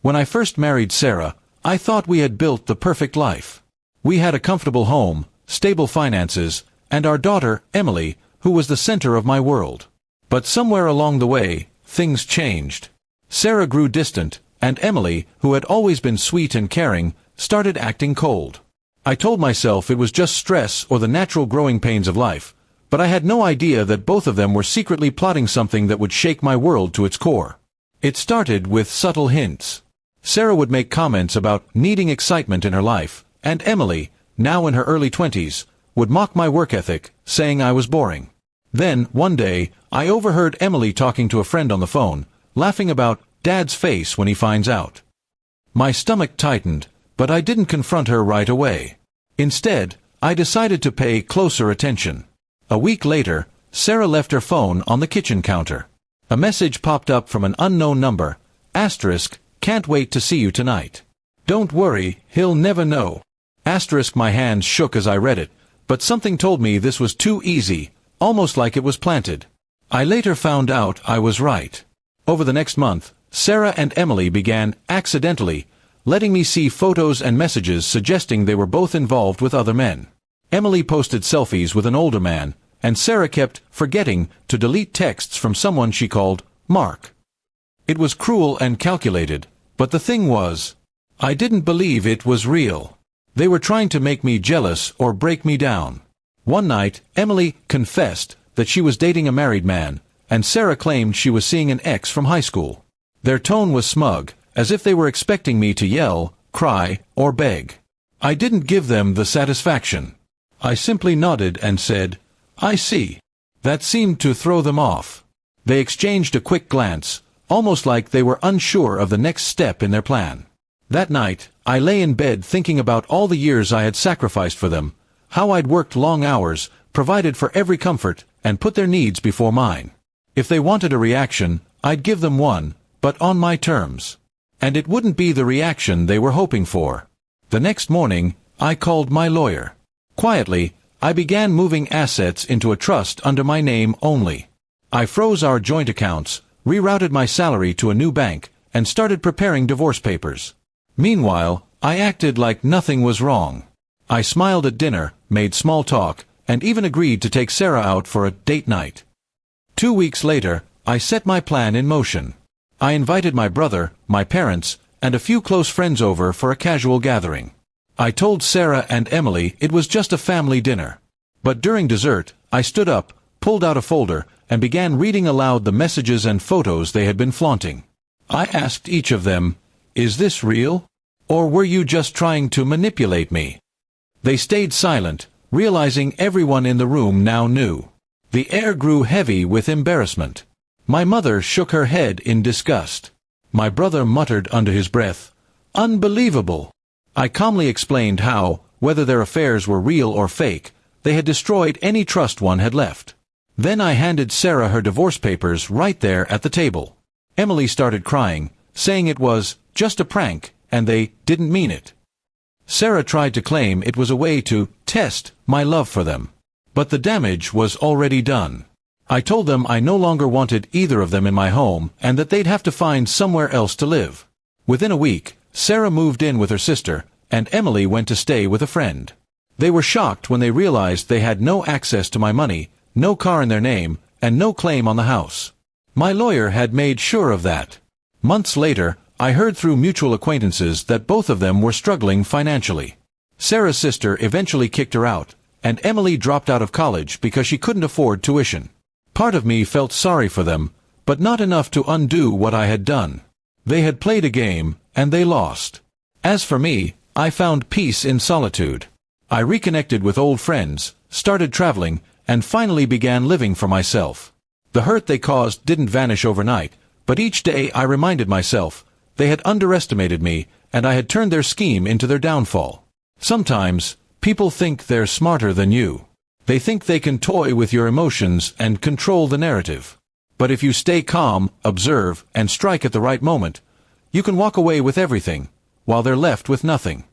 When I first married Sarah, I thought we had built the perfect life. We had a comfortable home, stable finances, and our daughter, Emily, who was the center of my world. But somewhere along the way, things changed. Sarah grew distant, and Emily, who had always been sweet and caring, started acting cold. I told myself it was just stress or the natural growing pains of life, but I had no idea that both of them were secretly plotting something that would shake my world to its core. It started with subtle hints. Sarah would make comments about needing excitement in her life, and Emily, now in her early 20s, would mock my work ethic, saying I was boring. Then, one day, I overheard Emily talking to a friend on the phone, laughing about Dad's face when he finds out. My stomach tightened, but I didn't confront her right away. Instead, I decided to pay closer attention. A week later, Sarah left her phone on the kitchen counter. A message popped up from an unknown number, *, can't wait to see you tonight. Don't worry, he'll never know. *, my hands shook as I read it, but something told me this was too easy, almost like it was planted. I later found out I was right. Over the next month, Sarah and Emily began, accidentally, letting me see photos and messages suggesting they were both involved with other men. Emily posted selfies with an older man, and Sarah kept forgetting to delete texts from someone she called Mark. It was cruel and calculated, but the thing was, I didn't believe it was real. They were trying to make me jealous or break me down. One night, Emily confessed that she was dating a married man, and Sarah claimed she was seeing an ex from high school. Their tone was smug, as if they were expecting me to yell, cry, or beg. I didn't give them the satisfaction. I simply nodded and said, I see. That seemed to throw them off. They exchanged a quick glance, almost like they were unsure of the next step in their plan. That night, I lay in bed thinking about all the years I had sacrificed for them, how I'd worked long hours, provided for every comfort, and put their needs before mine. If they wanted a reaction, I'd give them one, but on my terms. And it wouldn't be the reaction they were hoping for. The next morning, I called my lawyer. Quietly, I began moving assets into a trust under my name only. I froze our joint accounts, rerouted my salary to a new bank, and started preparing divorce papers. Meanwhile, I acted like nothing was wrong. I smiled at dinner, made small talk, and even agreed to take Sarah out for a date night. 2 weeks later, I set my plan in motion. I invited my brother, my parents, and a few close friends over for a casual gathering. I told Sarah and Emily it was just a family dinner. But during dessert, I stood up, pulled out a folder, and began reading aloud the messages and photos they had been flaunting. I asked each of them, "Is this real? Or were you just trying to manipulate me?" They stayed silent, realizing everyone in the room now knew. The air grew heavy with embarrassment. My mother shook her head in disgust. My brother muttered under his breath, "Unbelievable!" I calmly explained how, whether their affairs were real or fake, they had destroyed any trust one had left. Then I handed Sarah her divorce papers right there at the table. Emily started crying, saying it was just a prank, and they didn't mean it. Sarah tried to claim it was a way to test my love for them. But the damage was already done. I told them I no longer wanted either of them in my home, and that they'd have to find somewhere else to live. Within a week, Sarah moved in with her sister, and Emily went to stay with a friend. They were shocked when they realized they had no access to my money, no car in their name, and no claim on the house. My lawyer had made sure of that. Months later, I heard through mutual acquaintances that both of them were struggling financially. Sarah's sister eventually kicked her out, and Emily dropped out of college because she couldn't afford tuition. Part of me felt sorry for them, but not enough to undo what I had done. They had played a game, and they lost. As for me, I found peace in solitude. I reconnected with old friends, started traveling, and finally began living for myself. The hurt they caused didn't vanish overnight, but each day I reminded myself, they had underestimated me, and I had turned their scheme into their downfall. Sometimes, people think they're smarter than you. They think they can toy with your emotions and control the narrative. But if you stay calm, observe, and strike at the right moment, you can walk away with everything, while they're left with nothing.